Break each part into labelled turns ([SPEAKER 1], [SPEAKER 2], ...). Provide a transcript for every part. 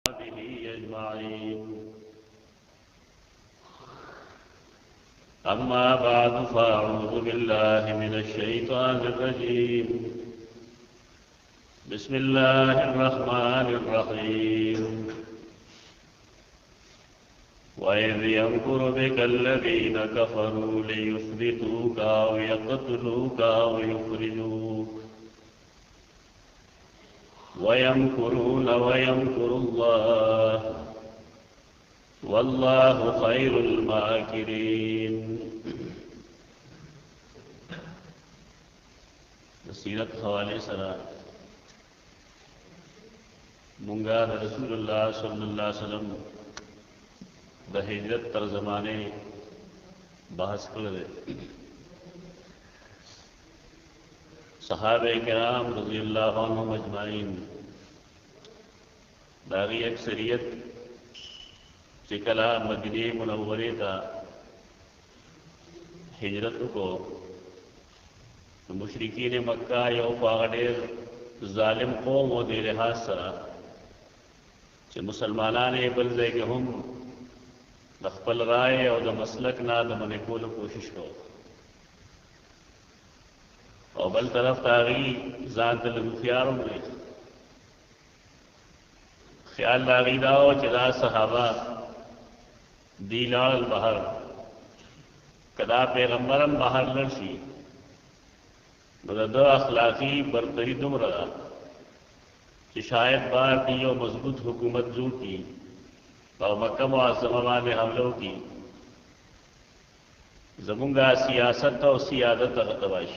[SPEAKER 1] أجمعين. أما بعد فأعوذ بالله من الشيطان الرجيم. بسم الله الرحمن الرحيم. وإذ يمكر بك الذين كفروا ليثبتوك أو يقتلوك أو يخرجوك ويمكرون ويمكر الله والله خير الماكرين. سیرت حوالے سرا منگا رسول اللہ صلی اللہ علیہ وسلم دا ہجرت تر زمانے بحث کرے. صحابہ کرام رضی اللہ عنہم اجمعین داغی اکثریت چکلا مدینہ منورے کا ہجرت کو مشرکین مکہ یو پاغڈیر ظالم قوم و دے لحاظ سرا چھ مسلمانان بل دے کہ ہم دخپل رائے اور دا مسلک نا دا منکول کوشش کو اور بل طرف تاغی ذات الخیاروں میں خیال لاغی داو چدا صحابہ دیلال البحر کدا پیغمبرم بحر لرشی مدد اخلاقی برتری دم رہا کہ شاید بار دیو مضبوط حکومت جو کی اور مکہ معظمہ میں حملوں کی زمونگا سیاست اور سیادت اغتباش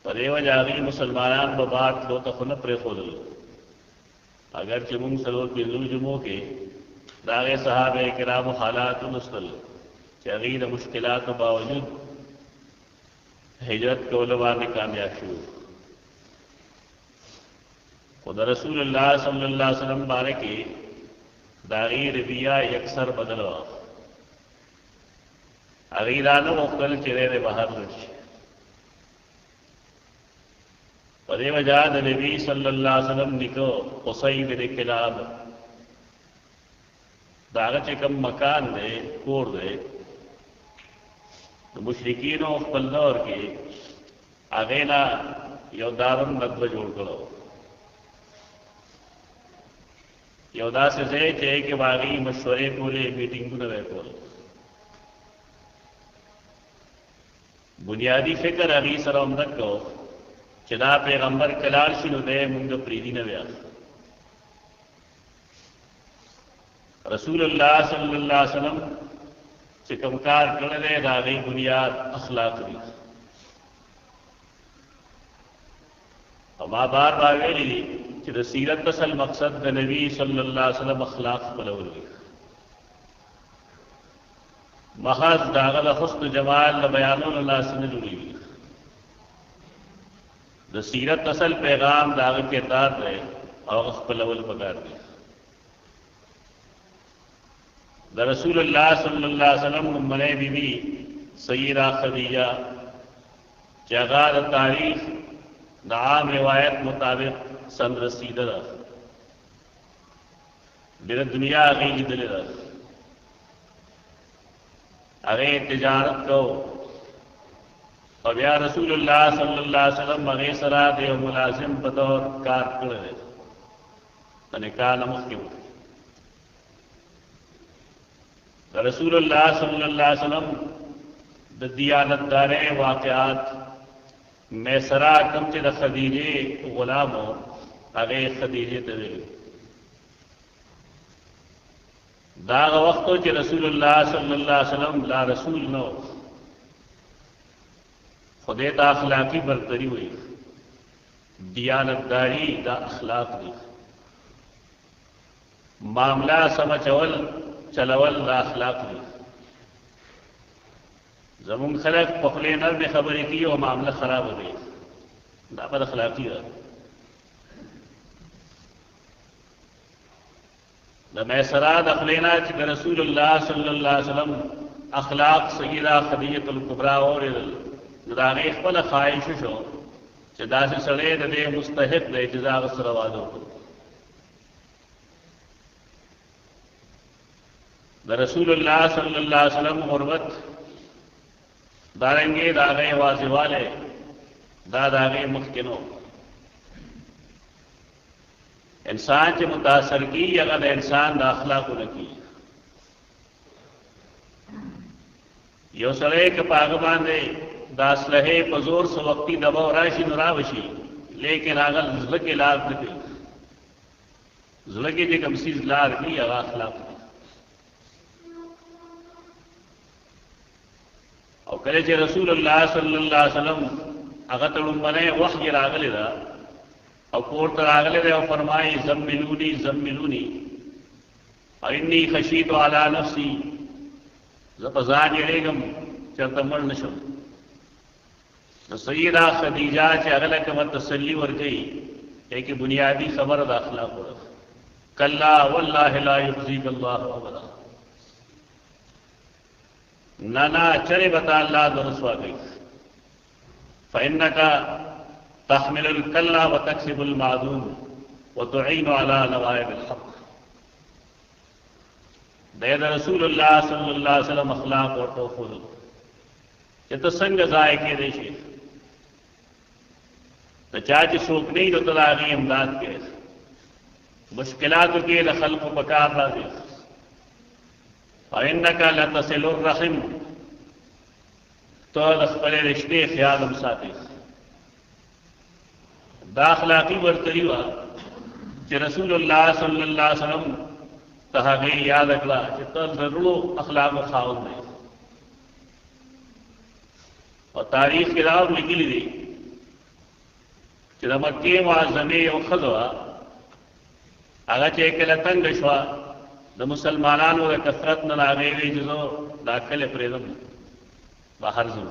[SPEAKER 1] پریو جاغی مسلمانان ببات لو تخن پر خود لو اگر چمون سلو بلو جموں کے داغ صحابہ کرام حالات نسل چغیر مشکلات و باوجود ہجرت کے علماء نے کامیاب شروع خدا رسول اللہ صلی اللہ علیہ وسلم بارے کی داغی رویہ یکسر بدلوا اغیرانو مختل چرے باہر لڑ پدے وجاد نبی صلی اللہ علیہ وسلم نکو قصی بن کلاب داغ چکم مکان دے کور دے مشرکین و خپل دور کے آگینا یو دارن ندوہ جوڑ کرو یو دا سے چاہے کہ باغی مشورے کولے میٹنگوں نہ رہے کول بنیادی فکر اگی سر عمدک کو چدا پیغمبر کلال شنو دے منگ پریدی نہ ویا رسول اللہ صلی اللہ علیہ وسلم چکمکار کرنے داغی بنیاد اخلاق دی اما بار باویلی دی چی دا سیرت بسل مقصد دا نبی صلی اللہ علیہ وسلم اخلاق پلول دی محض داغ دا حسن جمال دا بیانون اللہ سنجو دی دا سیرت اصل پیغام داغ کے اطاعت ہے اور پلول پکار دی دا رسول اللہ صلی اللہ علیہ وسلم منے بی بی سیدہ خدیجہ جگہ تاریخ دا عام روایت مطابق سن رسیدہ دا بیر دنیا اگئی دل دا اگئی تجارت کو اور یا رسول اللہ صلی اللہ علیہ وسلم اگئی سرا دے ملازم بطور کار کرے نکاح نمخ کیوں رسول اللہ صلی اللہ علیہ وسلم دیانت دارے واقعات میں سرا کم چد خدیجے غلام ہو اگے خدیجے طویل داغ وقت ہو کہ رسول اللہ صلی اللہ علیہ وسلم لا رسول نو خدے تا اخلاقی برتری ہوئی دیانت داری دا اخلاق دی معاملہ سمجھول چلول دا اخلاق دی زمون خلق پخلے نر میں خبریں کی اور معاملہ خراب ہو گئی دا بد اخلاقی ہے دا میسرات اخلینا چک رسول اللہ صلی اللہ علیہ وسلم اخلاق سیدہ خدیجۃ الکبریٰ اور داغی خپل خواہش شو چې داسې سړی د دې مستحق دی چې دا غسر وادو دا رسول اللہ صلی اللہ علیہ وسلم غربت دارنگے داغے واضح والے داغے مخکنو انسان سے متاثر کی اگر انسان دا اخلاق نکی یو سڑے کے پاغبان دے دا اسلحے پزور سو وقتی دبا راشی نراوشی لیکن آگل زلکی لار نکی زلکی جے کم سیز لار کی اگر اخلاق نکی او کله چې رسول الله صلی الله علیه وسلم هغه تړمبنه وحی راغلی دا او کوړه راغلی دا او فرمایي زملونی زملونی انی خشیت علی نفسی زپزان یریګم چرته مړ نشم د سیدہ خدیجہ چې هغه لکه تسلی ورکړي چې بنیادی خبر د اخلاق ورته کلا والله لا یخزیک الله ابدا نانا چرے بتا اللہ درسوا گئی فإنك تحمل الكلا وتكسب المعدوم وتعين على نوائب الحق دید رسول اللہ صلی اللہ علیہ وسلم اخلاق اور توفل کہ تو سنگ ضائع کے دیشے تو چاچی سوک نہیں تو تلاغی امداد کے مشکلات کے لخلق بکار راضی فإنك لتصل الرحم تو دخل رشتے خیال ساتھی دا اخلاقی برتری وا کہ رسول اللہ صلی اللہ علیہ وسلم تحقی یاد اکلا کہ تو ضرور اخلاق و خاون دے اور تاریخ کی راو نکلی دی کہ دا مکی معظمی و خضوا اگا چیکل تنگ شوا دا مسلمانانو دا کثرت نلاغیوی جزو دا کل پریدم باہر زم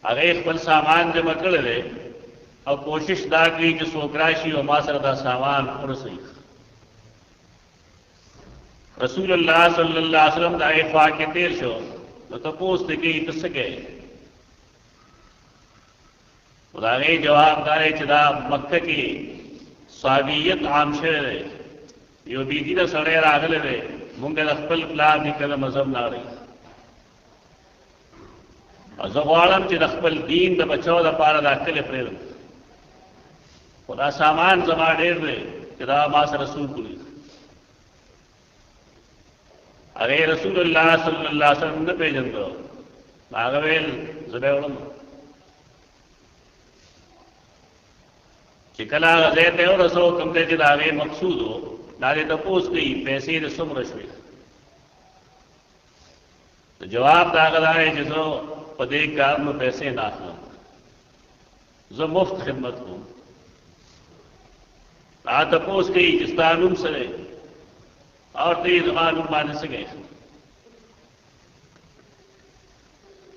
[SPEAKER 1] اگر اخبر سامان جمع کردے اور کوشش دا کی جو سوکراشی و ماسر دا سامان ارسی رسول اللہ صلی اللہ علیہ وسلم دا اخواہ کے تیر شو تو پوست کی تسکے دا غی جواب دارے چدا مکہ کی صحابیت عام شعر ہے یو بیدی دا سڑے راغلے دے مونگے دا خپل پلار دی کده مذہب ناری اور زغوارم چی دا خپل دین دا بچو دا پارا دا کل پریدم خدا سامان زمان دیر دے چی دا ماس رسول کلی اگر رسول اللہ صلی اللہ علیہ وسلم نے پیجن کرو آگویل زبے علم چکلا غزیتے ہو رسو کم دے جدا آگے مقصود ہو نالے تپوس گئی پیسے دے سم رشوی تو جواب داغدار ہے جسو پدے کام میں پیسے ناخلوں زو مفت خدمت ہوں آ تپوس گئی جستانم سرے اور تیز زمانم مانے سے گئے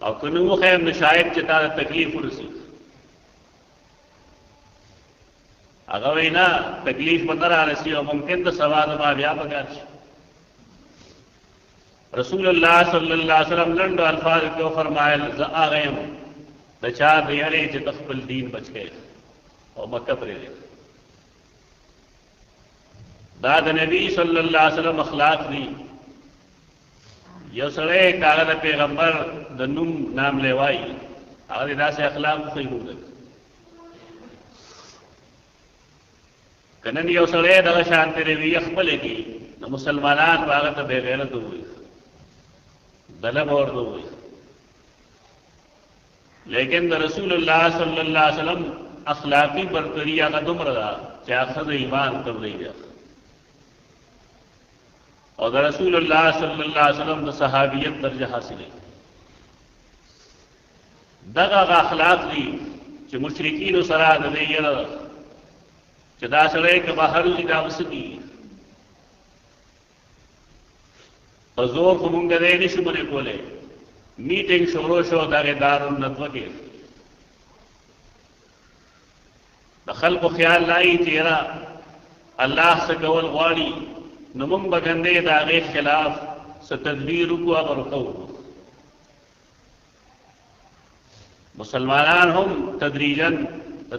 [SPEAKER 1] اور کنو خیم نشائب چتا تکلیف رسی اگر وینا تکلیف بندر آرسی و ممکن دا سواد ما بیا بگار رسول اللہ صلی اللہ علیہ وسلم لنڈو الفاظ کو فرمائل زآ غیم دا چار دیارے چی تخبل دین بچ گئے اور مکہ پر دے دا نبی صلی اللہ علیہ وسلم اخلاق دی یو سڑے کاغذ پیغمبر دا نم نام لیوائی اگر دا سے اخلاق خیلو دے کنن یو سڑے دا شانتی روی اخبلے کی نا مسلمانان باغت بے غیرت ہوئی دلب اور ہوئی لیکن دا رسول اللہ صلی اللہ علیہ وسلم اخلاقی برتری آگا دم رہا چاہ خد ایمان کر رہی ہے اور دا رسول اللہ صلی اللہ علیہ وسلم دا صحابیت درجہ حاصل ہے دغا اخلاق دی چھ مشرکین و سرا دا دیر چھ دا سڑے کہ باہر لی دا وسکی حضور کو منگا دے نشو منے کولے میٹنگ شروع شو داغے دار الندوہ کے دا خلق و خیال لائی تیرا اللہ سے قول غواری نمم بگندے داغے خلاف ستدبیر کو اگر رکو مسلمانان ہم تدریجاً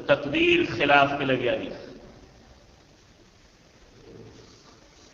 [SPEAKER 1] تقدیر خلاف کے لگے آئی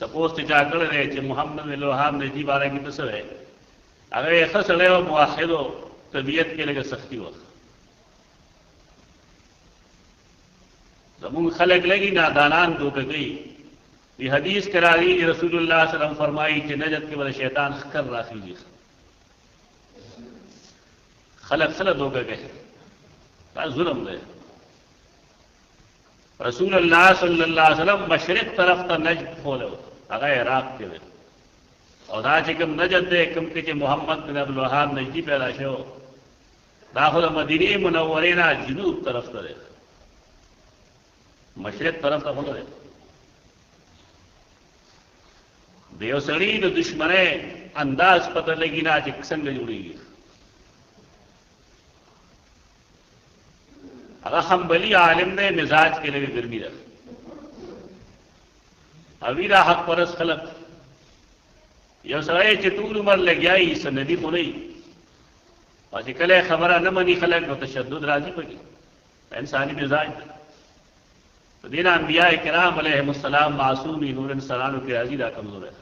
[SPEAKER 1] تپوس ته چا کړی دی چې محمد بن الوهاب نجدي باره کې څه وی هغه یې ښه سړی و موحد و طبیعت کې لږه سختي وه زمونږ خلک لګي نادانان دوکه کوي یہ حدیث کے راوی رسول اللہ صلی اللہ علیہ وسلم فرمائی کہ نجد کے بدلے شیطان خکر راخیږي خلق ہوگا کہ ظلم دے رسول اللہ صلی اللہ علیہ وسلم مشرق طرف تا نجد کھولو هغه عراق کې دی او دا چې کوم نجد دی کوم کې چې محمد بن عبد الوهاب نجدي پیدا شو دا خو د مدینه منورې نه جنوب طرف ته دی مشرق طرف ته نه دی دیو سړی د دشمنه انداز پته لګی نه چې څنګه جوړیږي هغه حنبلی عالم دی مزاج کې لږه ګرمي ده اویرا حق پرس خلق یو سړی چې ټول عمر لګیایي سندي خو نه او چې کله خبره نه مني خلک نو تشدد راځي پکې انساني مزاج په دین انبیاء کرام علیهم السلام معصومی نور انسانانو کې راځي دا کمزور ہے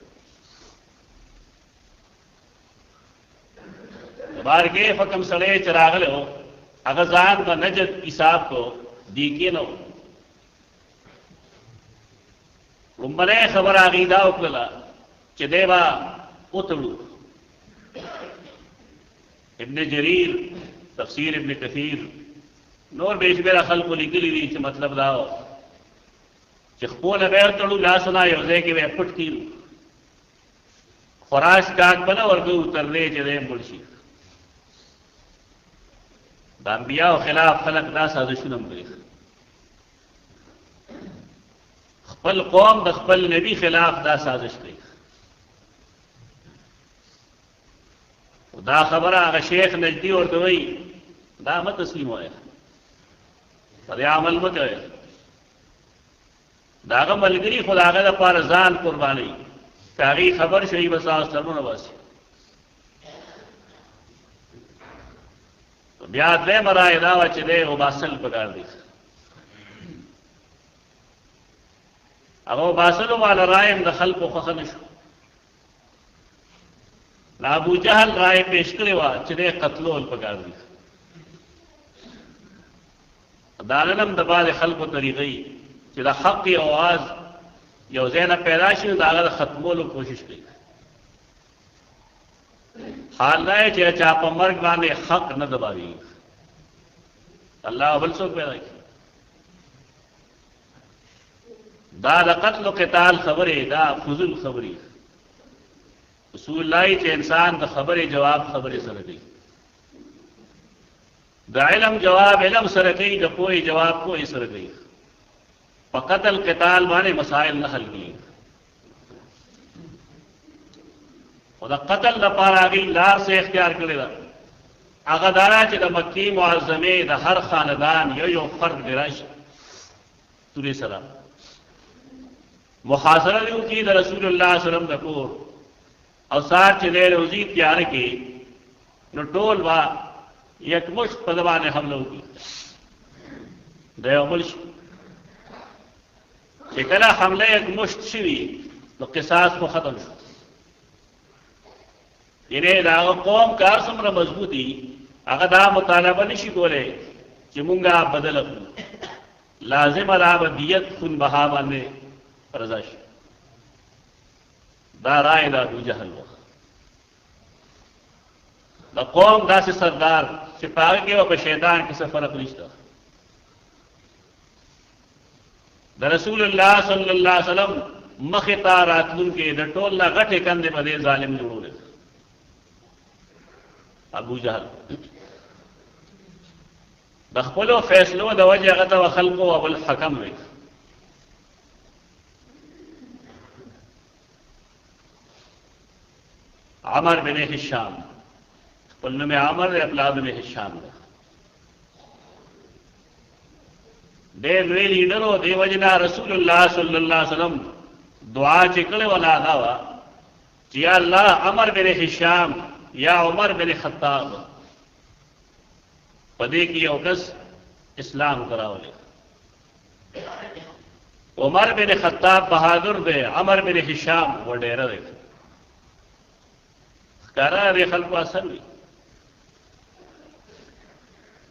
[SPEAKER 1] بار کې حکم سړی چراغله هو هغه ځان د نجد حساب کو دی کې نو لمبنه خبر عقیده وکړه چې دیوا اوتلو ابن جریر تفسیر ابن کثیر نور بیشبره خلق لیکلی دي چې مطلب دا چې خپل به تړو لاسونه یو ځای کې به پټ کیلو خراش کاټ بنا ورګو ترلې چې دې ملشي د انبیاء خلاف خلق دا سازشونه کوي خپل قوم د خپل نبی خلاف دا سازش کوي دا خبره هغه شیخ نجدي ورته وایي دا مت تسلیم وایي پر عمل مکه داغه ملګری خداغه د پاره ځان قرباني کاغي خبر شي بس استرونه واسي بیا دې مرای دا و چې دې وباسل پکار دي هغه وباسل والا رایم د خلکو خخنه شو لا ابو جهل رائے پیش کړی و چې دې قتلول پکار دي دالنم د باندې خلکو طریقې چې د حق اواز یو ځای نه پیدا شي دا هغه ختمولو کوشش کوي حال نه چې چا په مرګ باندې حق نه دباوي الله بل څوک پیدا کوي دا د قتل او قتال خبره دا فضول خبري رسول الله چې انسان د خبره جواب خبره سره کوي د علم جواب علم سره کوي د کوئی جواب کوئی سره کوي په قتل قتال باندې مسائل نه حل کیږي او د قتل لپاره غي لار سے اختیار کړی دا هغه دارا چې د مکی معظمه د هر خاندان یو فرد درش توري سلام محاصره یو کی د رسول الله صلی الله علیه وسلم د کور او سات چې له روزي تیار کی نو ټول وا یک مشت په زبانه حمله وکړي د یو بل چې کله حمله یک مشت شوي نو قصاص خو ختم شو یعنی دا قوم کار څومره مضبوطی هغه دا مطالبه نشي کولای چې مونږه بدل کړو لازم را بدیت خون بها باندې رضا شي دا رائے دا ابو جهل و دا قوم داسې سردار چې پاګه کې او په شیطان کې څه فرق نشته د رسول الله صلی الله علیه وسلم مخه راتلون کې د ټول لا غټه کندې په دې ظالم جوړول ابو جهل د خپل فیصلو د وجه غته خلقو او الحکم وي عمر بن هشام خپل نوم عمر دی خپل نوم هشام دی ډېر لوی لیډر او دی وجنا رسول الله صلی الله علیه وسلم دعا چې کړې ولا دا وا چې یا الله عمر بن هشام یا عمر بن خطاب پدې کې یو کس اسلام کراولې عمر بن خطاب بہادر دے، عمر بن ہشام وہ ڈیرہ دے کہرا دے خلق اثر بھی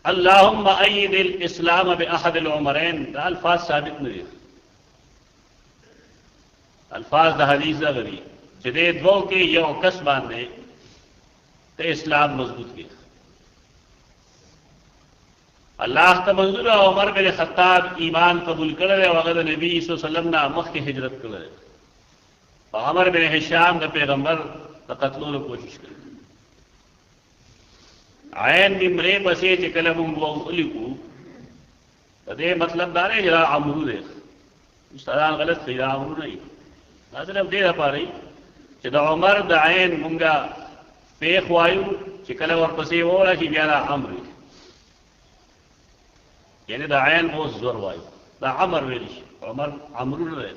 [SPEAKER 1] اللہم اید الاسلام باحد العمرین دا الفاظ ثابت نہیں الفاظ دا حدیث دا غری جدے دو کے یو کس باندھے تے اسلام مضبوط کیا اللہ تمنظر عمر بن خطاب ایمان قبول کرے وغیرہ نبی صلی اللہ علیہ وسلم نا مخ کی ہجرت کرے اور عمر بن ہشام دا پیغمبر دا قتلوں کوشش کرے عین نمرے بسے چکلم وہ لکھو دے مطلب دارے جرا عمرو دے استادان غلط تھی عمرو نہیں صرف دے پا رہی کہ دا عمر دا عین منگا پیخ وایو چکلم اور پسے وہ رہا کہ بیانا عمرو یعنی دا عین بہت زور وایو دا عمر ویلش عمر عمرو رہے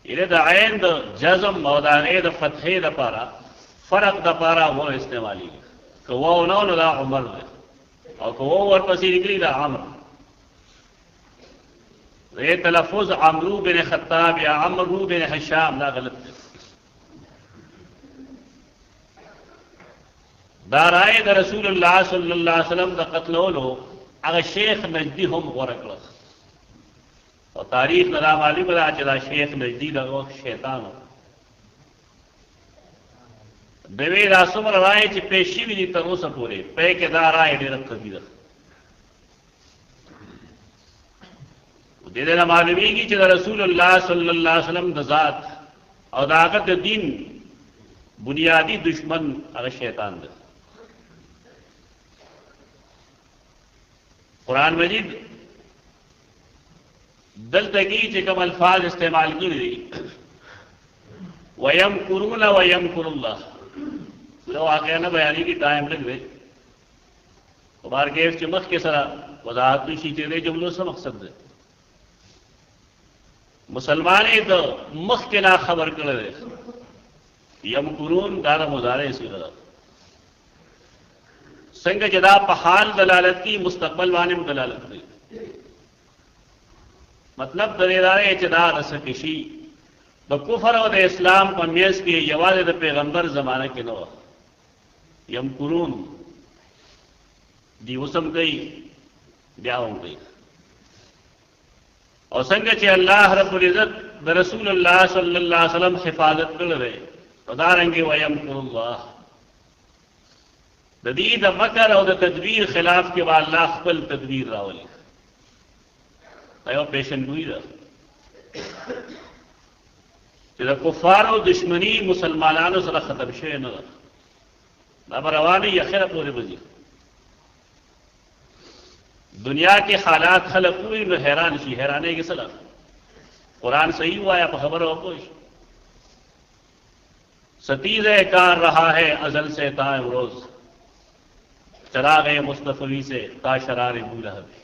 [SPEAKER 1] یعنی دا عین دا جزم او دا عین دا فتحے دا پارا فرق دا پارا وہ استعمالی کہ وہ انہوں دا عمر دے اور کہ وہ ورپسی نکلی دا عمر یہ تلفظ عمرو بن خطاب یا عمرو بن ہشام دا غلط دے دا رائے دا رسول اللہ صلی اللہ علیہ وسلم دا قتلولو اگر شیخ نجدی ہم غرق لخ اور تاریخ ندا معلوم دا چلا شیخ نجدی دا شیطان ہو دوی دا سمر رائے چی پیشی بھی دی تروسا پورے پے کے دا رائے دے رکھ بھی رکھ دے دینا معلومی کی چی دا رسول اللہ صلی اللہ علیہ وسلم دا ذات اور دا آقت دین بنیادی دشمن اگر شیطان دا قرآن مجید دل تکی چی کم الفاظ استعمال کی دی وَيَمْكُرُونَ وَيَمْكُرُ اللَّهُ لو واقعہ نہ بیانی کی ٹائم لگ گئے بار کیف چمخ کے سرا وضاحت تو شیچے دے جملوں سے مقصد دے مسلمانے تو مخ کے نا خبر کر دے یمکرون دادا مزارے اسی طرح سنگ جدا پحال دلالت کی مستقبل وانم دلالت کی مطلب دلیدارے چدا رسکشی دا کفر و دا اسلام پمیز کی یواز دا پیغمبر زمانہ کے نو یمکرون دی وسم گئی بیاہوں گئی اور سنگا چی اللہ رب العزت دا رسول اللہ صلی اللہ علیہ وسلم حفاظت کر رہے تو دارنگی ویمکر اللہ دا دی دا مکر اور دا تدبیر خلاف کے بعد اللہ خپل تدبیر راولی ایو پیشن گوئی رہا دا کفار و دشمنی مسلمانانو سره ختم شوی نه ده دا روانی اخره پورې بځي دنیا کے حالات خلق ہوئی نو حیران شي حیرانے کے سلام قرآن صحیح ہوا یا خبر ہو کوئی ستیز کار رہا ہے ازل سے تا روز چراغ مصطفی سے تا شرار ابو لہب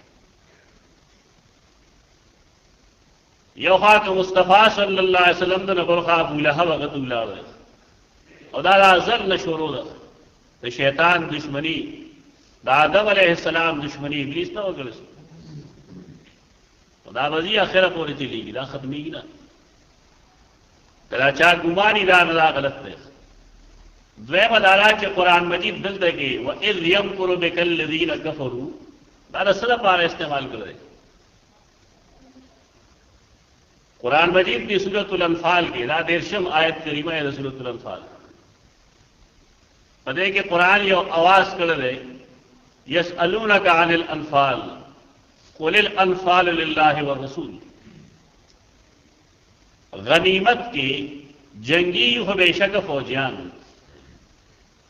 [SPEAKER 1] یو خاک مصطفیٰ صلی اللہ علیہ وسلم دا نبر خواہ ابو لہب اغت اللہ رہے اور دا ازل نشورو دا شیطان دشمنی دا آدم علیہ السلام دشمنی ابلیس نہ ہو گلس دا وزی آخرہ پوری چلی گی دا ختمی گی نا تلا چاہ گمانی دا ندا غلط دے دوے مدارا چے قرآن مجید دل دے گے وَإِذْ يَمْكُرُ بِكَ الَّذِينَ كَفَرُوا دا رسل پارا استعمال کر دے قرآن مجید کی سورۃ الانفال کی دا دیرشم آیت کریمہ ہے سورۃ الانفال پدے کہ قرآن یہ آواز کر دے یسألونک عن الانفال قل الانفال للہ والرسول غنیمت کی جنگی ہو بے شک فوجیان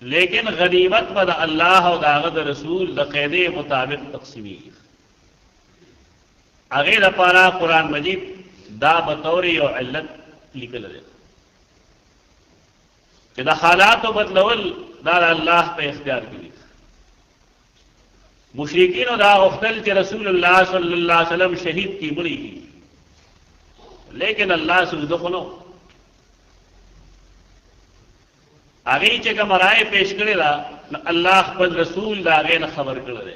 [SPEAKER 1] لیکن غنیمت بد اللہ و داغد رسول لقید مطابق تقسیمی اغیر پارا قرآن مجید دا بطوری و علت لکل دے کہ دا حالات و بدلول دا اللہ پہ اختیار کی مشرکین و دا اختل کے رسول اللہ صلی اللہ علیہ وسلم شہید کی بڑی کی لیکن اللہ سے دخلو آگئی چکا مرائے پیش کرے دا اللہ خپل رسول دا آگے نہ خبر کرے